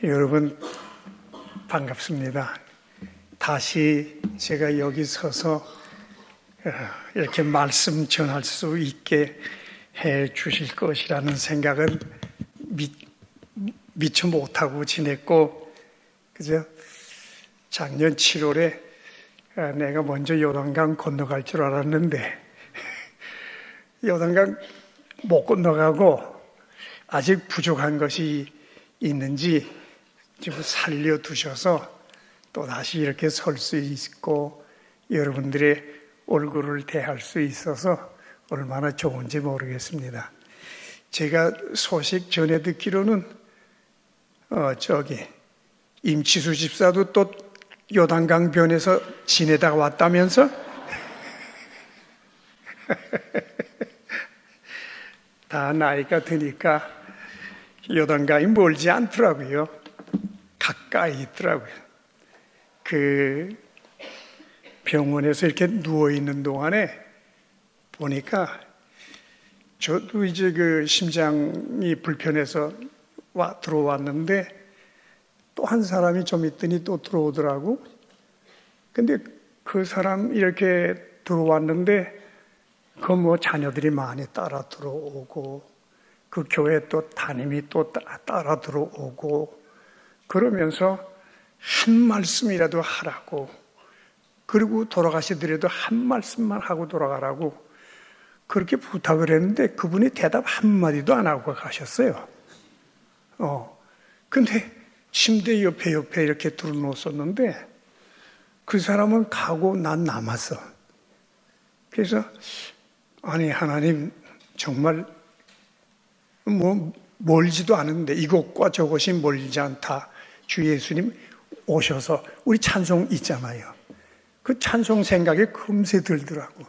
여러분 반갑습니다. 다시 제가 여기 서서 이렇게 말씀 전할 수 있게 해 주실 것이라는 생각은 미처 못하고 지냈고, 그죠? 작년 7월에 내가 먼저 요단강 건너갈 줄 알았는데 요단강 못 건너가고 아직 부족한 것이 있는지 지금 살려두셔서 또 다시 이렇게 설 수 있고 여러분들의 얼굴을 대할 수 있어서 얼마나 좋은지 모르겠습니다. 제가 소식 전해 듣기로는 임치수 집사도 또 요단강 변에서 지내다가 왔다면서? 다 나이가 드니까 요단강이 멀지 않더라고요. 가까이 있더라고요. 그 병원에서 이렇게 누워있는 동안에 보니까 저도 이제 그 심장이 불편해서 들어왔는데 또 한 사람이 좀 있더니 또 들어오더라고. 근데 그 사람 이렇게 들어왔는데 그 뭐 자녀들이 많이 따라 들어오고 그 교회 또 담임이 또 따라 들어오고 그러면서 한 말씀이라도 하라고, 그리고 돌아가시더라도 한 말씀만 하고 돌아가라고 그렇게 부탁을 했는데 그분이 대답 한마디도 안 하고 가셨어요. 근데 침대 옆에 이렇게 둘러놓았었는데 그 사람은 가고 난 남았어. 그래서 아니 하나님, 정말 뭐 멀지도 않은데 이것과 저것이 멀지 않다. 주 예수님 오셔서 우리 찬송 있잖아요. 그 찬송 생각이 금세 들더라고.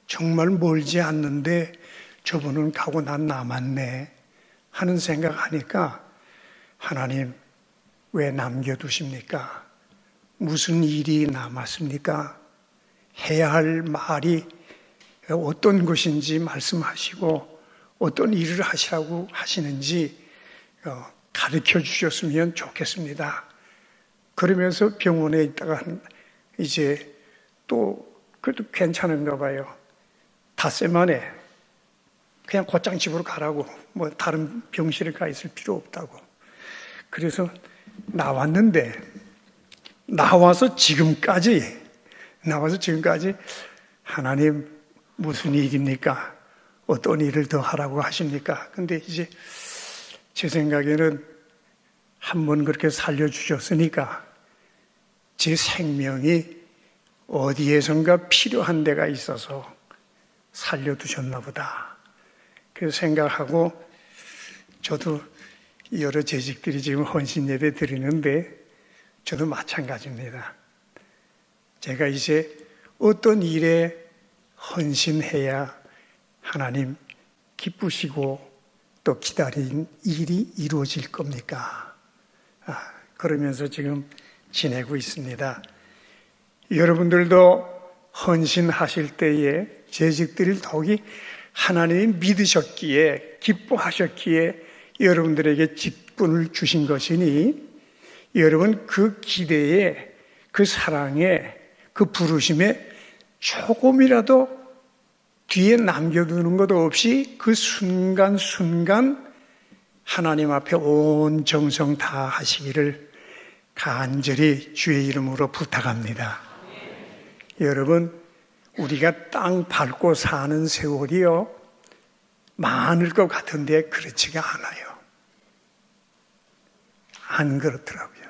정말 멀지 않는데 저분은 가고 난 남았네 하는 생각하니까 하나님 왜 남겨두십니까? 무슨 일이 남았습니까? 해야 할 말이 어떤 것인지 말씀하시고 어떤 일을 하시라고 하시는지 가르쳐 주셨으면 좋겠습니다. 그러면서 병원에 있다가 이제 또 그래도 괜찮은가 봐요. 닷새 만에 그냥 곧장 집으로 가라고, 뭐 다른 병실에 가 있을 필요 없다고. 그래서 나왔는데 나와서 지금까지 하나님 무슨 일입니까? 어떤 일을 더 하라고 하십니까? 근데 이제 제 생각에는 한번 그렇게 살려주셨으니까 제 생명이 어디에선가 필요한 데가 있어서 살려두셨나 보다. 그래서 생각하고 저도 여러 재직들이 지금 헌신 예배 드리는데 저도 마찬가지입니다. 제가 이제 어떤 일에 헌신해야 하나님 기쁘시고 또 기다린 일이 이루어질 겁니까? 그러면서 지금 지내고 있습니다. 여러분들도 헌신하실 때에 재직들을 더욱이 하나님이 믿으셨기에 기뻐하셨기에 여러분들에게 직분을 주신 것이니 여러분 그 기대에 그 사랑에 그 부르심에 조금이라도 뒤에 남겨두는 것 없이 그 순간순간 하나님 앞에 온 정성 다 하시기를 간절히 주의 이름으로 부탁합니다. 여러분, 우리가 땅 밟고 사는 세월이요 많을 것 같은데 그렇지가 않아요. 안 그렇더라고요.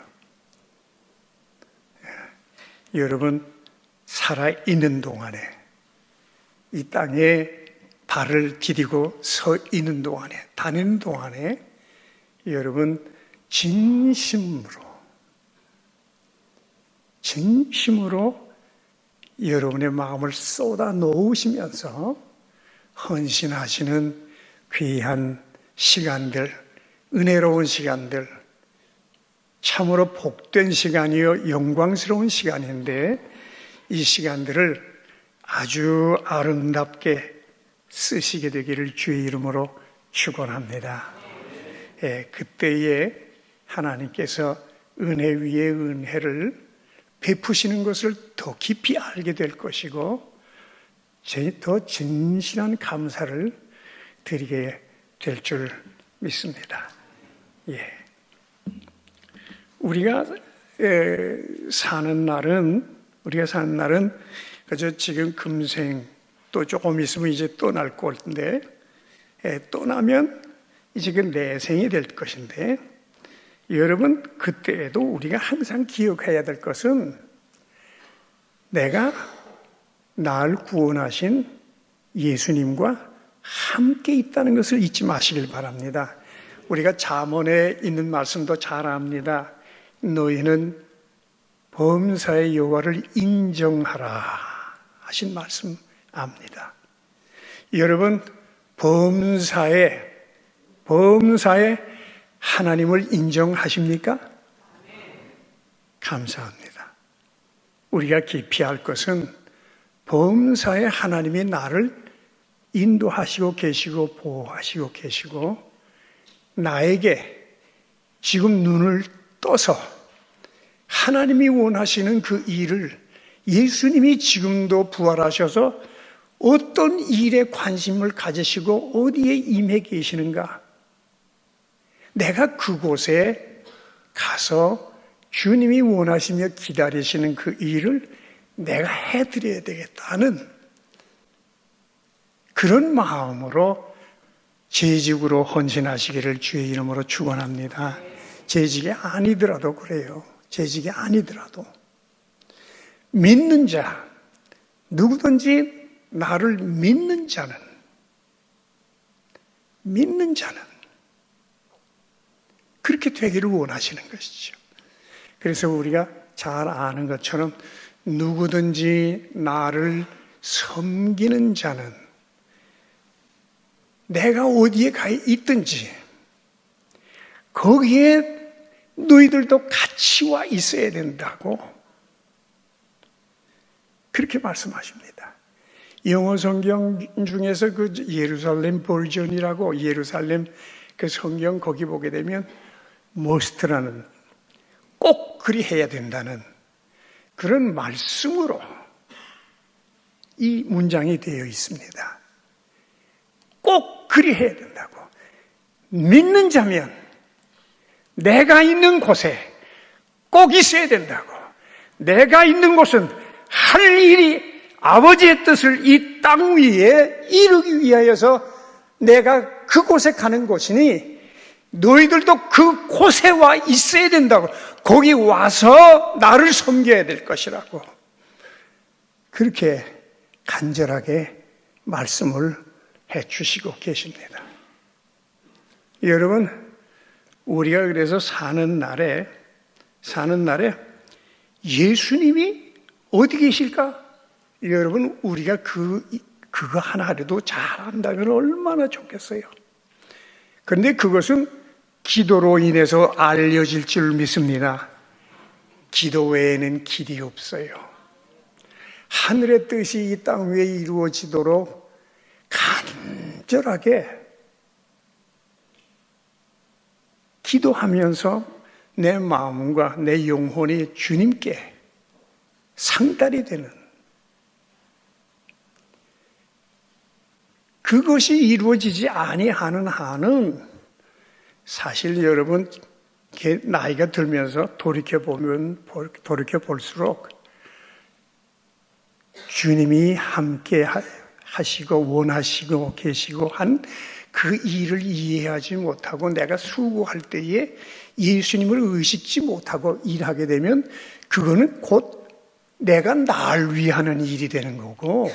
여러분, 살아있는 동안에 이 땅에 발을 디디고 서 있는 동안에, 다니는 동안에 여러분 진심으로 여러분의 마음을 쏟아 놓으시면서 헌신하시는 귀한 시간들, 은혜로운 시간들, 참으로 복된 시간이요 영광스러운 시간인데 이 시간들을 아주 아름답게 쓰시게 되기를 주의 이름으로 축원합니다. 그때에 하나님께서 은혜 위에 은혜를 베푸시는 것을 더 깊이 알게 될 것이고 더 진실한 감사를 드리게 될 줄 믿습니다. 예. 우리가 사는 날은 그저 지금 금생 또 조금 있으면 이제 떠날 건데 떠나면 이제 그 내생이 될 것인데 여러분 그때에도 우리가 항상 기억해야 될 것은 내가 날 구원하신 예수님과 함께 있다는 것을 잊지 마시길 바랍니다. 우리가 잠언에 있는 말씀도 잘 압니다. 너희는 범사의 여호와를 인정하라 하신 말씀 압니다. 여러분 범사에 하나님을 인정하십니까? 감사합니다. 우리가 기피할 것은 범사에 하나님이 나를 인도하시고 계시고 보호하시고 계시고 나에게 지금 눈을 떠서 하나님이 원하시는 그 일을 예수님이 지금도 부활하셔서 어떤 일에 관심을 가지시고 어디에 임해 계시는가? 내가 그곳에 가서 주님이 원하시며 기다리시는 그 일을 내가 해드려야 되겠다는 그런 마음으로 재직으로 헌신하시기를 주의 이름으로 축원합니다. 재직이 아니더라도 그래요. 재직이 아니더라도 믿는 자, 누구든지 나를 믿는 자는 그렇게 되기를 원하시는 것이죠. 그래서 우리가 잘 아는 것처럼 누구든지 나를 섬기는 자는 내가 어디에 가 있든지 거기에 너희들도 같이 와 있어야 된다고 그렇게 말씀하십니다. 영어 성경 중에서 그 예루살렘 버전이라고 예루살렘 그 성경 거기 보게 되면 must라는 꼭 그리 해야 된다는 그런 말씀으로 이 문장이 되어 있습니다. 꼭 그리 해야 된다고. 믿는 자면 내가 있는 곳에 꼭 있어야 된다고. 내가 있는 곳은 할 일이 아버지의 뜻을 이 땅 위에 이루기 위하여서 내가 그곳에 가는 곳이니 너희들도 그곳에 와 있어야 된다고. 거기 와서 나를 섬겨야 될 것이라고. 그렇게 간절하게 말씀을 해주시고 계십니다. 여러분, 우리가 그래서 사는 날에 예수님이 어디 계실까? 여러분, 우리가 그거 하나라도 잘 안다면 얼마나 좋겠어요. 그런데 그것은 기도로 인해서 알려질 줄 믿습니다. 기도 외에는 길이 없어요. 하늘의 뜻이 이 땅 위에 이루어지도록 간절하게 기도하면서 내 마음과 내 영혼이 주님께 상달이 되는 그것이 이루어지지 아니하는 한은 사실 여러분 나이가 들면서 돌이켜 볼수록 주님이 함께 하시고 원하시고 계시고 한 그 일을 이해하지 못하고 내가 수고할 때에 예수님을 의식지 못하고 일하게 되면 그거는 곧 내가 날 위하는 일이 되는 거고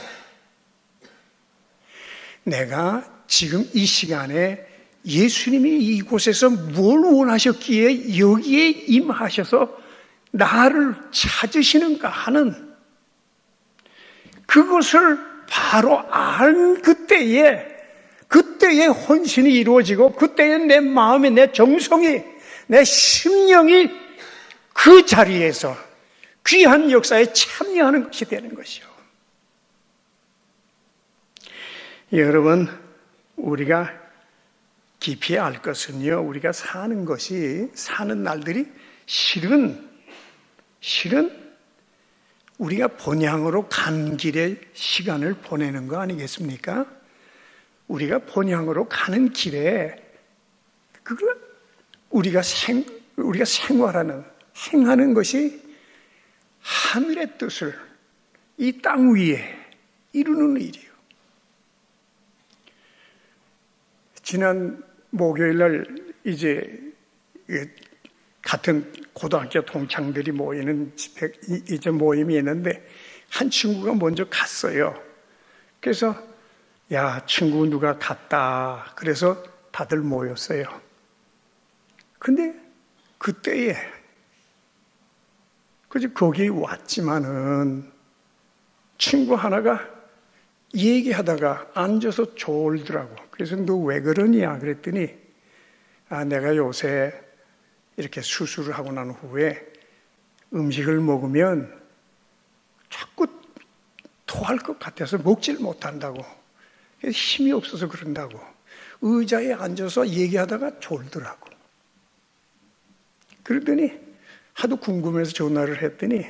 내가 지금 이 시간에 예수님이 이곳에서 뭘 원하셨기에 여기에 임하셔서 나를 찾으시는가 하는 그것을 바로 알 그때에 헌신이 이루어지고 그때에 내 마음이, 내 정성이, 내 심령이 그 자리에서 귀한 역사에 참여하는 것이 되는 것이요. 여러분, 우리가 깊이 알 것은요, 우리가 사는 것이, 사는 날들이 실은 우리가 본향으로 간 길에 시간을 보내는 거 아니겠습니까? 우리가 본향으로 가는 길에 우리가 생활하는, 행하는 것이 하늘의 뜻을 이 땅 위에 이루는 일이요. 지난 목요일 날 이제 같은 고등학교 동창들이 모이는 이제 모임이 있는데 한 친구가 먼저 갔어요. 그래서 야, 친구 누가 갔다. 그래서 다들 모였어요. 근데 그때에 거기 왔지만은 친구 하나가 얘기하다가 앉아서 졸더라고. 그래서 너 왜 그러냐 그랬더니 내가 요새 이렇게 수술을 하고 난 후에 음식을 먹으면 자꾸 토할 것 같아서 먹질 못한다고. 힘이 없어서 그런다고. 의자에 앉아서 얘기하다가 졸더라고. 그러더니 하도 궁금해서 전화를 했더니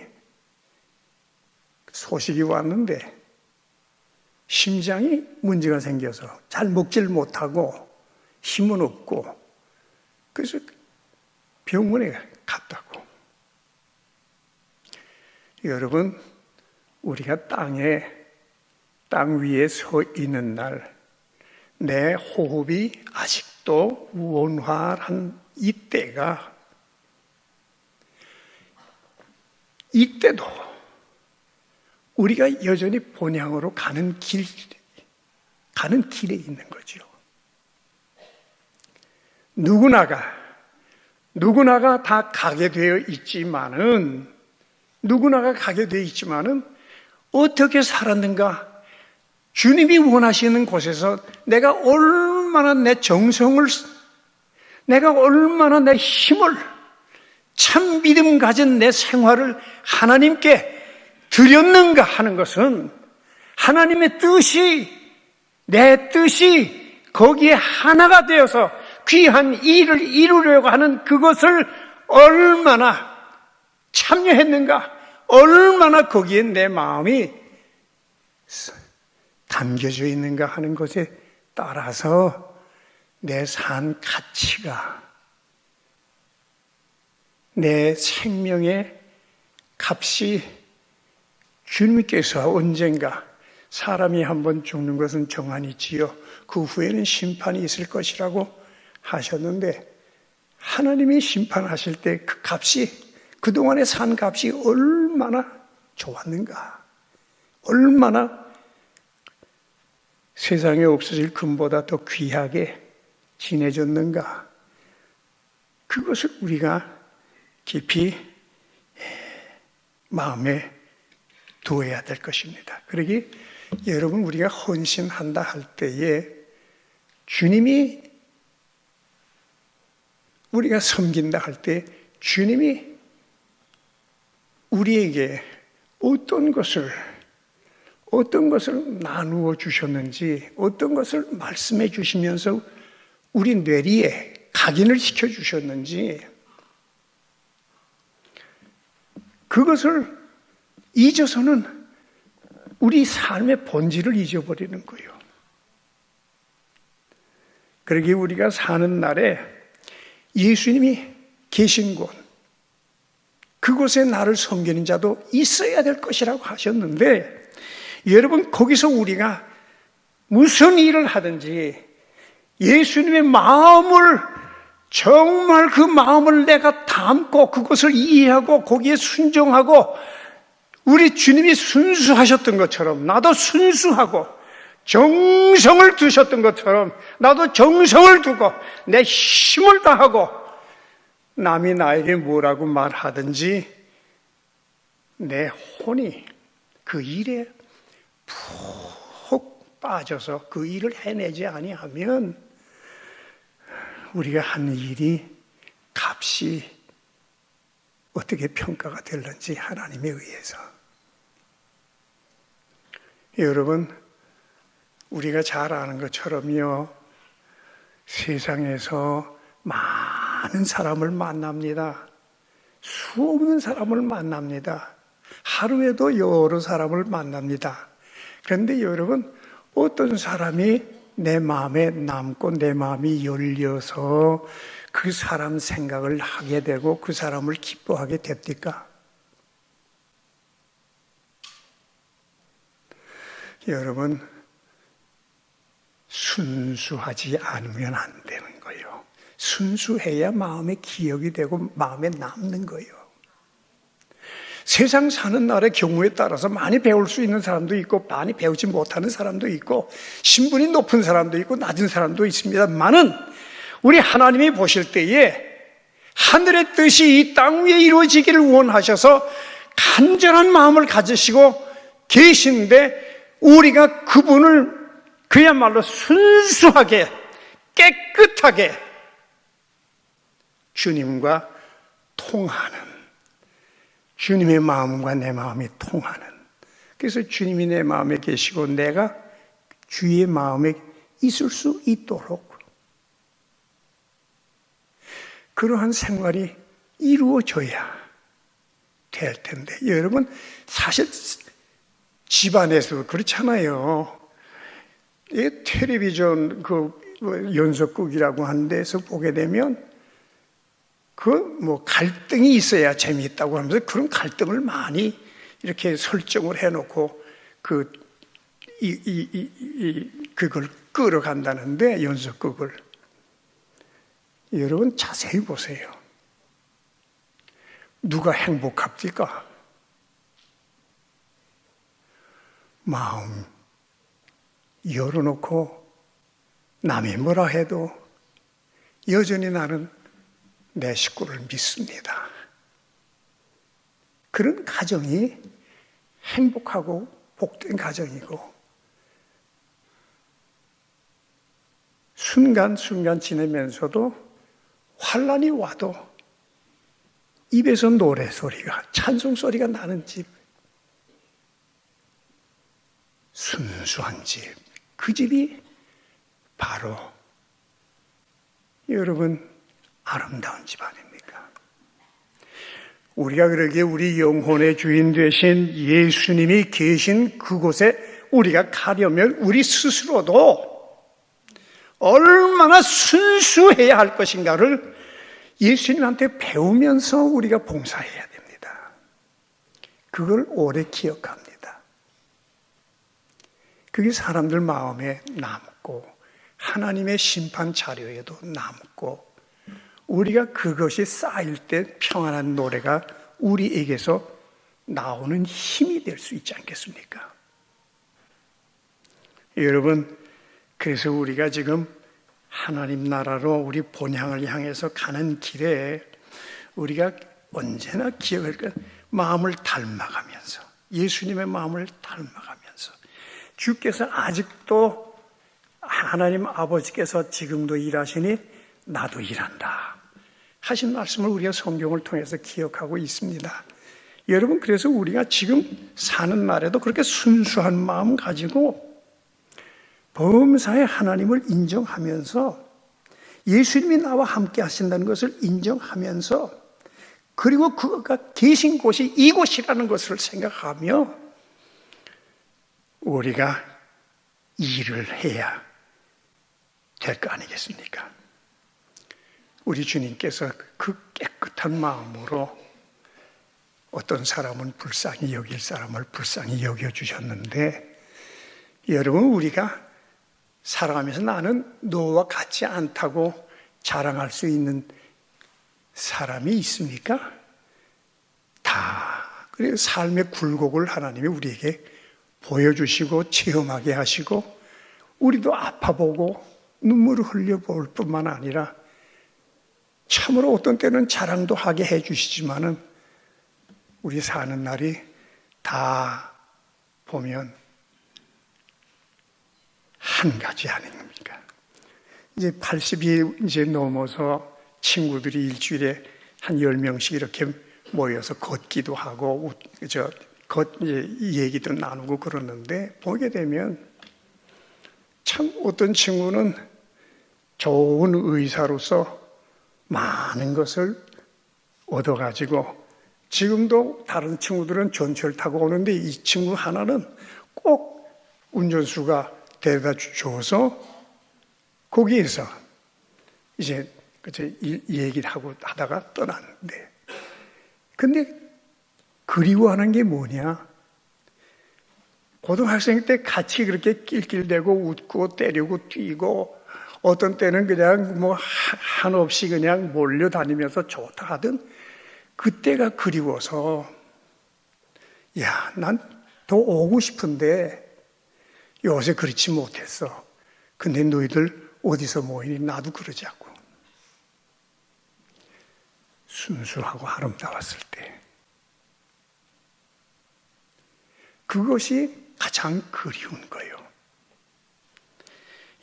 소식이 왔는데 심장이 문제가 생겨서 잘 먹질 못하고 힘은 없고 그래서 병원에 갔다고. 여러분, 우리가 땅 위에 서 있는 날, 내 호흡이 아직도 원활한 이때도 우리가 여전히 본향으로 가는 길에 있는 거죠. 누구나가 다 가게 되어 있지만은, 어떻게 살았는가? 주님이 원하시는 곳에서 내가 얼마나 내 정성을, 내가 얼마나 내 힘을, 참 믿음 가진 내 생활을 하나님께 드렸는가 하는 것은 하나님의 뜻이, 내 뜻이 거기에 하나가 되어서 귀한 일을 이루려고 하는 그것을 얼마나 참여했는가, 얼마나 거기에 내 마음이 담겨져 있는가 하는 것에 따라서 내 산 가치가, 내 생명의 값이 주님께서 언젠가 사람이 한번 죽는 것은 정한이지요. 그 후에는 심판이 있을 것이라고 하셨는데 하나님이 심판하실 때 그 값이, 그동안의 산 값이 얼마나 좋았는가, 얼마나 세상에 없어질 금보다 더 귀하게 지내졌는가, 그것을 우리가 깊이 마음에 두어야 될 것입니다. 그러기 여러분, 우리가 헌신한다 할 때에 주님이, 우리가 섬긴다 할 때 주님이 우리에게 어떤 것을 나누어 주셨는지, 어떤 것을 말씀해 주시면서 우리 뇌리에 각인을 시켜 주셨는지, 그것을 잊어서는 우리 삶의 본질을 잊어버리는 거예요. 그러기에 우리가 사는 날에 예수님이 계신 곳, 그곳에 나를 섬기는 자도 있어야 될 것이라고 하셨는데, 여러분, 거기서 우리가 무슨 일을 하든지 예수님의 마음을, 정말 그 마음을 내가 담고 그것을 이해하고 거기에 순종하고, 우리 주님이 순수하셨던 것처럼 나도 순수하고, 정성을 두셨던 것처럼 나도 정성을 두고 내 힘을 다하고, 남이 나에게 뭐라고 말하든지 내 혼이 그 일에 푹 빠져서 그 일을 해내지 아니하면 우리가 한 일이 값이 어떻게 평가가 될는지 하나님에 의해서. 여러분, 우리가 잘 아는 것처럼요, 세상에서 많은 사람을 만납니다. 수없는 사람을 만납니다. 하루에도 여러 사람을 만납니다. 그런데 여러분, 어떤 사람이 내 마음에 남고 내 마음이 열려서 그 사람 생각을 하게 되고 그 사람을 기뻐하게 됩니까? 여러분, 순수하지 않으면 안 되는 거예요. 순수해야 마음에 기억이 되고 마음에 남는 거예요. 세상 사는 날의 경우에 따라서 많이 배울 수 있는 사람도 있고 많이 배우지 못하는 사람도 있고 신분이 높은 사람도 있고 낮은 사람도 있습니다만은 우리 하나님이 보실 때에 하늘의 뜻이 이 땅 위에 이루어지기를 원하셔서 간절한 마음을 가지시고 계신데 우리가 그분을 그야말로 순수하게 깨끗하게 주님과 통하는, 주님의 마음과 내 마음이 통하는, 그래서 주님이 내 마음에 계시고 내가 주의 마음에 있을 수 있도록 그러한 생활이 이루어져야 될 텐데, 여러분 사실 집안에서도 그렇잖아요. 이 텔레비전 연속극이라고 하는 데서 보게 되면 갈등이 있어야 재미있다고 하면서 그런 갈등을 많이 이렇게 설정을 해놓고 그걸 끌어간다는데, 연속극을. 여러분 자세히 보세요. 누가 행복합니까? 마음 열어놓고 남이 뭐라 해도 여전히 나는 내 식구를 믿습니다. 그런 가정이 행복하고 복된 가정이고, 순간순간 지내면서도 환난이 와도 입에서 노래소리가, 찬송소리가 나는 집, 순수한 집, 그 집이 바로 여러분 아름다운 집 아닙니까? 우리가 그러기에 우리 영혼의 주인 되신 예수님이 계신 그곳에 우리가 가려면 우리 스스로도 얼마나 순수해야 할 것인가를 예수님한테 배우면서 우리가 봉사해야 됩니다. 그걸 오래 기억합니다. 그게 사람들 마음에 남고 하나님의 심판 자료에도 남고, 우리가 그것이 쌓일 때 평안한 노래가 우리에게서 나오는 힘이 될 수 있지 않겠습니까? 여러분, 그래서 우리가 지금 하나님 나라로 우리 본향을 향해서 가는 길에 우리가 언제나 기억할 것, 마음을 닮아가면서, 예수님의 마음을 닮아가면서, 주께서 아직도 하나님 아버지께서 지금도 일하시니 나도 일한다 하신 말씀을 우리가 성경을 통해서 기억하고 있습니다. 여러분, 그래서 우리가 지금 사는 날에도 그렇게 순수한 마음 가지고 범사의 하나님을 인정하면서 예수님이 나와 함께 하신다는 것을 인정하면서, 그리고 그가 계신 곳이 이곳이라는 것을 생각하며 우리가 일을 해야 될 거 아니겠습니까? 우리 주님께서 그 깨끗한 마음으로 어떤 사람은 불쌍히 여길 사람을 불쌍히 여겨주셨는데, 여러분, 우리가 살아가면서 나는 너와 같지 않다고 자랑할 수 있는 사람이 있습니까? 다 그래서 삶의 굴곡을 하나님이 우리에게 보여주시고 체험하게 하시고, 우리도 아파보고 눈물을 흘려볼 뿐만 아니라 참으로 어떤 때는 자랑도 하게 해주시지만은 우리 사는 날이 다 보면 한 가지 아닙니까? 이제 80이 이제 넘어서 친구들이 일주일에 한 10명씩 이렇게 모여서 걷기도 하고 얘기도 나누고 그러는데, 보게 되면 참 어떤 친구는 좋은 의사로서 많은 것을 얻어가지고 지금도 다른 친구들은 전철 타고 오는데 이 친구 하나는 꼭 운전수가 데려다 줘서 거기에서 이제 얘기를 하다가 떠났는데, 근데 그리워하는 게 뭐냐? 고등학생 때 같이 그렇게 낄낄대고 웃고 때리고 뛰고 어떤 때는 그냥 뭐 한없이 그냥 몰려다니면서 좋다 하던 그때가 그리워서, 야, 난 더 오고 싶은데 요새 그렇지 못했어. 근데 너희들 어디서 모이니? 나도 그러자고. 순수하고 아름다웠을 때. 그것이 가장 그리운 거예요.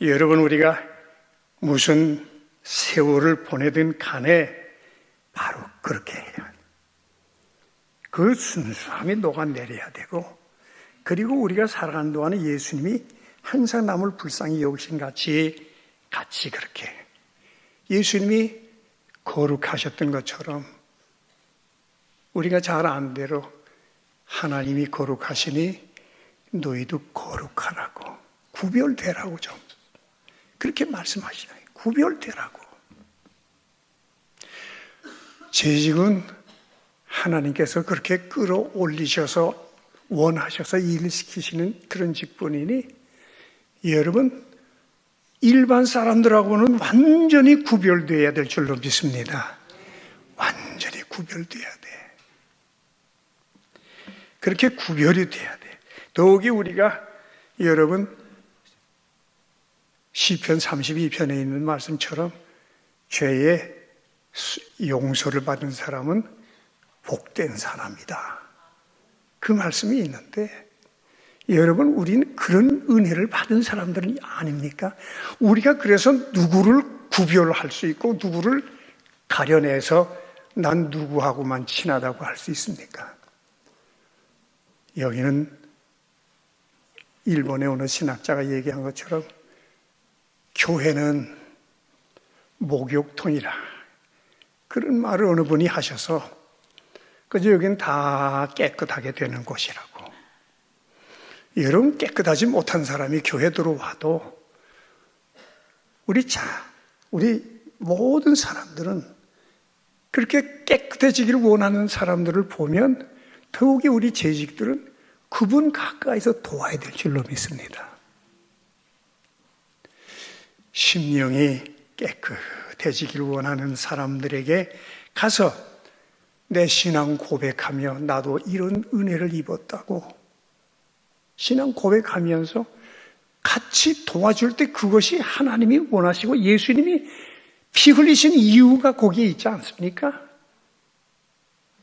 여러분, 우리가 무슨 세월을 보내든 간에 바로 그렇게 해야, 그 순수함이 녹아내려야 되고, 그리고 우리가 살아가는 동안에 예수님이 항상 남을 불쌍히 여기신 같이 그렇게 예수님이 거룩하셨던 것처럼 우리가 잘 아는 대로 하나님이 거룩하시니 너희도 거룩하라고, 구별되라고 좀 그렇게 말씀하시나요? 구별되라고. 재직은 하나님께서 그렇게 끌어올리셔서 원하셔서 일을 시키시는 그런 직분이니, 여러분 일반 사람들하고는 완전히 구별되어야 될 줄로 믿습니다. 완전히 구별돼야 돼. 그렇게 구별이 돼야 돼. 더욱이 우리가, 여러분, 시편 32편에 있는 말씀처럼 죄의 용서를 받은 사람은 복된 사람이다. 그 말씀이 있는데, 여러분, 우리는 그런 은혜를 받은 사람들은 아닙니까? 우리가 그래서 누구를 구별할 수 있고 누구를 가려내서 난 누구하고만 친하다고 할 수 있습니까? 여기는 일본의 어느 신학자가 얘기한 것처럼 교회는 목욕통이라, 그런 말을 어느 분이 하셔서, 그저 여기는 다 깨끗하게 되는 곳이라고. 여러분, 깨끗하지 못한 사람이 교회 들어와도 우리 모든 사람들은 그렇게 깨끗해지기를 원하는 사람들을 보면 더욱이 우리 재직들은 그분 가까이서 도와야 될 줄로 믿습니다. 심령이 깨끗해지기를 원하는 사람들에게 가서 내 신앙 고백하며 나도 이런 은혜를 입었다고 신앙 고백하면서 같이 도와줄 때 그것이 하나님이 원하시고 예수님이 피 흘리신 이유가 거기에 있지 않습니까?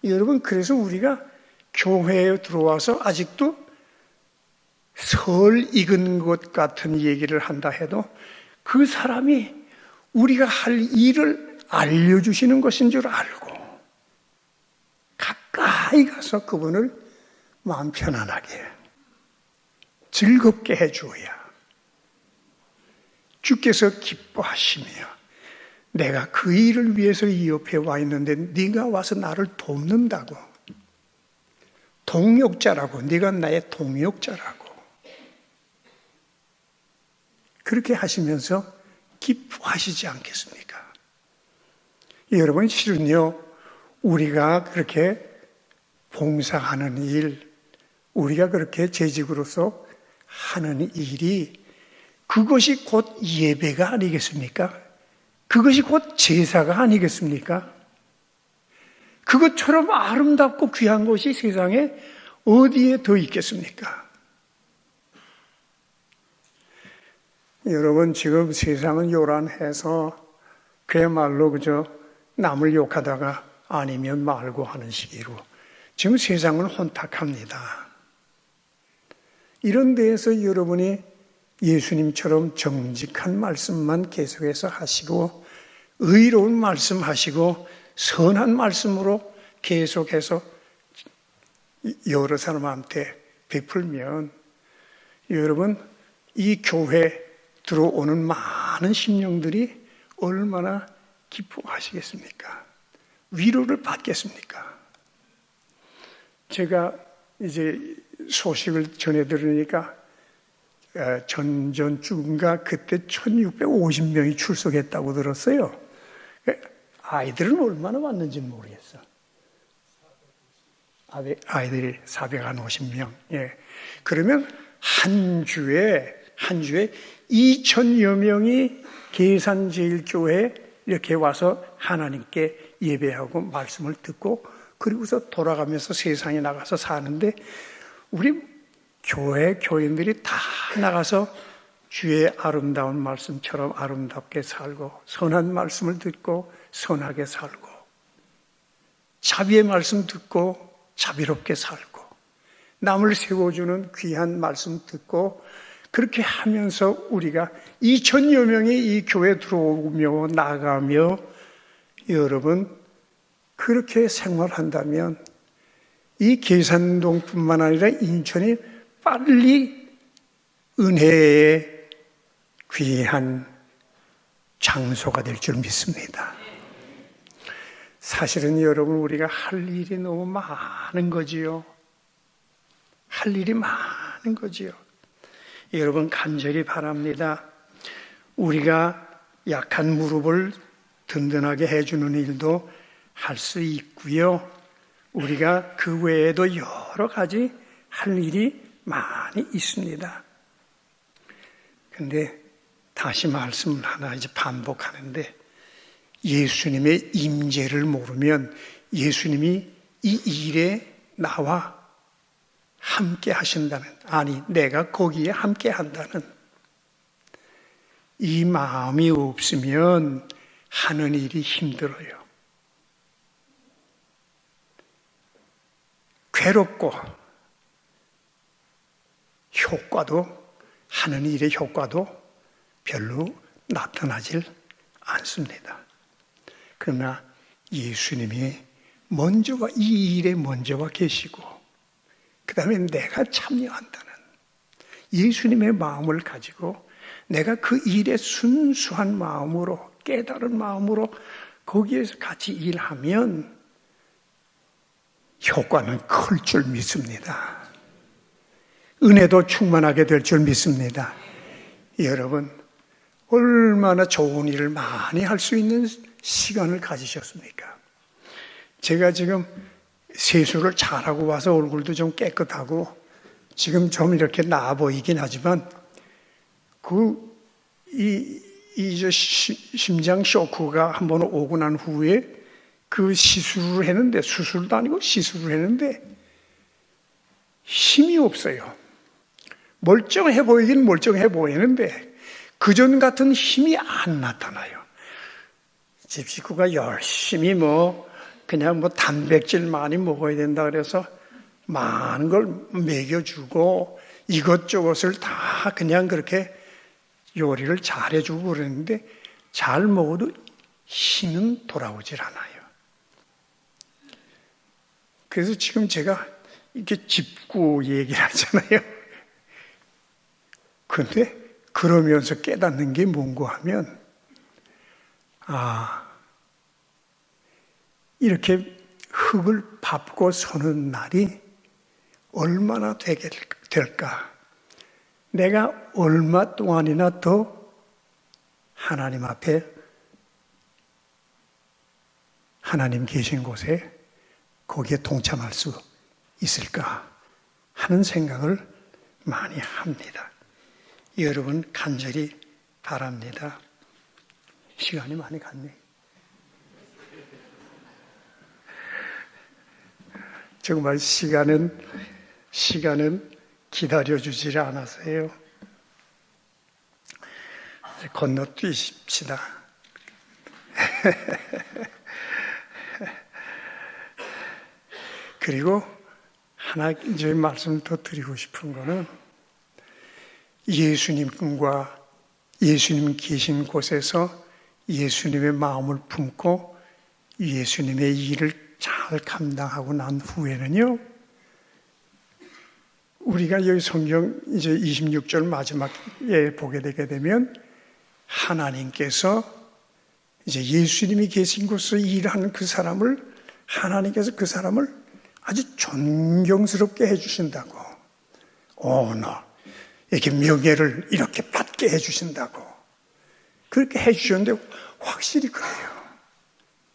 여러분, 그래서 우리가 교회에 들어와서 아직도 설 익은 것 같은 얘기를 한다 해도 그 사람이 우리가 할 일을 알려주시는 것인 줄 알고 가까이 가서 그분을 마음 편안하게 즐겁게 해주어야 주께서 기뻐하시며 내가 그 일을 위해서 이 옆에 와 있는데 네가 와서 나를 돕는다고, 동역자라고, 네가 나의 동역자라고 그렇게 하시면서 기뻐하시지 않겠습니까? 여러분, 실은요, 우리가 그렇게 봉사하는 일, 우리가 그렇게 재직으로서 하는 일이 그것이 곧 예배가 아니겠습니까? 그것이 곧 제사가 아니겠습니까? 그것처럼 아름답고 귀한 것이 세상에 어디에 더 있겠습니까? 여러분, 지금 세상은 요란해서 그야말로 그저 남을 욕하다가 아니면 말고 하는 시기로 지금 세상은 혼탁합니다. 이런 데에서 여러분이 예수님처럼 정직한 말씀만 계속해서 하시고 의로운 말씀 하시고 선한 말씀으로 계속해서 여러 사람한테 베풀면 여러분, 이 교회 들어오는 많은 심령들이 얼마나 기뻐하시겠습니까? 위로를 받겠습니까? 제가 이제 소식을 전해 들으니까 전전주인가 그때 1650명이 출석했다고 들었어요. 아이들은 얼마나 왔는지 모르겠어. 아이들이 450명. 예. 그러면 한 주에 2,000여 명이 계산제일교회에 이렇게 와서 하나님께 예배하고 말씀을 듣고 그리고서 돌아가면서 세상에 나가서 사는데 우리 교인들이 다 나가서 주의 아름다운 말씀처럼 아름답게 살고 선한 말씀을 듣고 선하게 살고 자비의 말씀 듣고 자비롭게 살고 남을 세워주는 귀한 말씀 듣고 그렇게 하면서 우리가 2,000여 명이 이 교회에 들어오며 나가며 여러분 그렇게 생활한다면 이 계산동뿐만 아니라 인천이 빨리 은혜의 귀한 장소가 될 줄 믿습니다. 사실은 여러분 우리가 할 일이 너무 많은 거지요. 할 일이 많은 거지요. 여러분 간절히 바랍니다. 우리가 약한 무릎을 든든하게 해주는 일도 할 수 있고요. 우리가 그 외에도 여러 가지 할 일이 많이 있습니다. 근데 다시 말씀을 하나 이제 반복하는데 예수님의 임재를 모르면 예수님이 이 일에 나와 함께 하신다는, 아니 내가 거기에 함께 한다는 이 마음이 없으면 하는 일이 힘들어요. 괴롭고 하는 일의 효과도 별로 나타나질 않습니다. 그러나 예수님이 이 일에 먼저와 계시고 그 다음에 내가 참여한다는 예수님의 마음을 가지고 내가 그 일에 순수한 마음으로 깨달은 마음으로 거기에서 같이 일하면 효과는 클 줄 믿습니다. 은혜도 충만하게 될 줄 믿습니다. 여러분 얼마나 좋은 일을 많이 할 수 있는 시간을 가지셨습니까? 제가 지금 세수를 잘하고 와서 얼굴도 좀 깨끗하고 지금 좀 이렇게 나아 보이긴 하지만 심장 쇼크가 한번 오고 난 후에 그 시술을 했는데 수술도 아니고 시술을 했는데 힘이 없어요. 멀쩡해 보이긴 멀쩡해 보이는데 그전 같은 힘이 안 나타나요. 집 식구가 열심히 그냥 단백질 많이 먹어야 된다 그래서 많은 걸 먹여주고 이것저것을 다 그냥 그렇게 요리를 잘해주고 그러는데 잘 먹어도 힘은 돌아오질 않아요. 그래서 지금 제가 이렇게 짚고 얘기를 하잖아요. 그런데 그러면서 깨닫는 게 뭔고 하면 이렇게 흙을 밟고 서는 날이 얼마나 될까? 내가 얼마 동안이나 더 하나님 앞에 하나님 계신 곳에 거기에 동참할 수 있을까 하는 생각을 많이 합니다. 여러분 간절히 바랍니다. 시간이 많이 갔네. 정말 시간은 기다려주질 않아서요. 건너뛰십시다. 그리고 하나 이제 말씀을 더 드리고 싶은 거는 예수님과 예수님 계신 곳에서 예수님의 마음을 품고 예수님의 일을 잘 감당하고 난 후에는요, 우리가 여기 성경 이제 26절 마지막에 보게 되게 되면 하나님께서 이제 예수님이 계신 곳에서 일하는 그 사람을 하나님께서 그 사람을 아주 존경스럽게 해주신다고, 너 이렇게 명예를 이렇게 받게 해주신다고 그렇게 해주셨는데 확실히 그래요.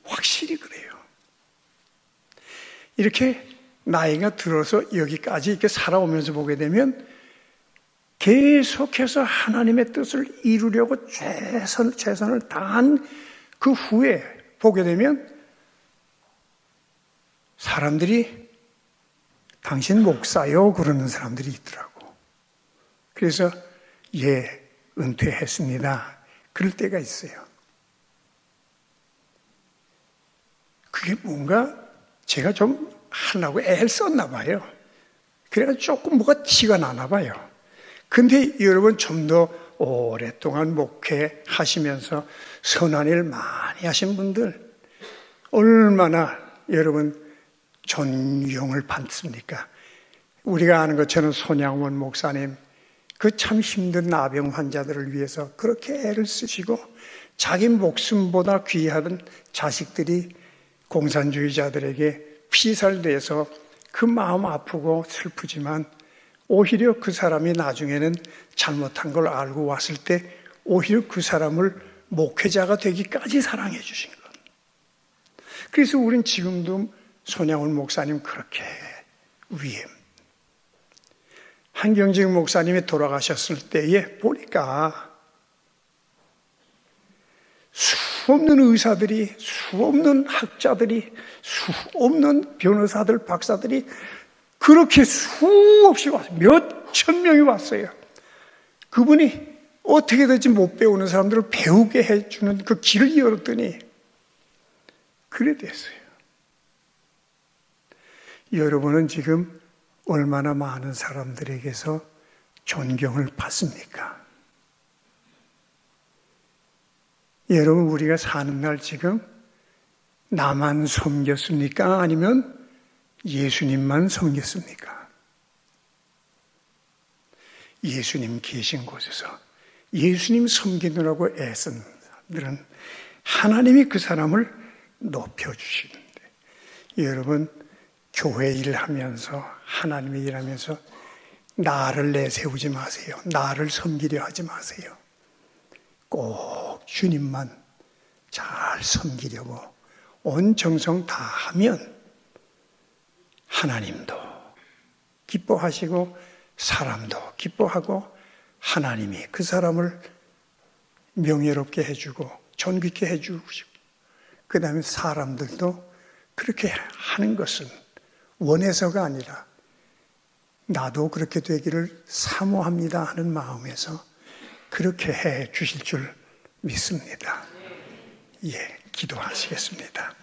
확실히 그래요. 이렇게 나이가 들어서 여기까지 이렇게 살아오면서 보게 되면 계속해서 하나님의 뜻을 이루려고 최선을 다한 그 후에 보게 되면 사람들이 당신 목사요 그러는 사람들이 있더라고. 그래서 은퇴했습니다. 그럴 때가 있어요. 그게 뭔가 제가 좀 하려고 애를 썼나 봐요. 그래서 조금 뭐가 티가 나나 봐요. 근데 여러분 좀 더 오랫동안 목회하시면서 선한 일 많이 하신 분들 얼마나 여러분 존경을 받습니까? 우리가 아는 것처럼 손양원 목사님 그 참 힘든 나병 환자들을 위해서 그렇게 애를 쓰시고 자기 목숨보다 귀하던 자식들이 공산주의자들에게 피살돼서 그 마음 아프고 슬프지만 오히려 그 사람이 나중에는 잘못한 걸 알고 왔을 때 오히려 그 사람을 목회자가 되기까지 사랑해 주신 것. 그래서 우린 지금도 손양훈 목사님 그렇게 위해 한경직 목사님이 돌아가셨을 때에 보니까 수없는 의사들이, 수없는 학자들이, 수없는 변호사들, 박사들이 그렇게 수없이 왔어요. 몇천 명이 왔어요. 그분이 어떻게 될지 못 배우는 사람들을 배우게 해주는 그 길을 열었더니 그래 됐어요. 여러분은 지금 얼마나 많은 사람들에게서 존경을 받습니까? 여러분 우리가 사는 날 지금 나만 섬겼습니까? 아니면 예수님만 섬겼습니까? 예수님 계신 곳에서 예수님 섬기느라고 애쓴 사람들은 하나님이 그 사람을 높여주시는데 여러분 교회 일하면서 하나님의 일하면서 나를 내세우지 마세요. 나를 섬기려 하지 마세요. 꼭 주님만 잘 섬기려고 온 정성 다 하면 하나님도 기뻐하시고 사람도 기뻐하고 하나님이 그 사람을 명예롭게 해주고 존귀케 해주시고 그 다음에 사람들도 그렇게 하는 것은 원해서가 아니라 나도 그렇게 되기를 사모합니다 하는 마음에서 그렇게 해 주실 줄 믿습니다. 기도하시겠습니다.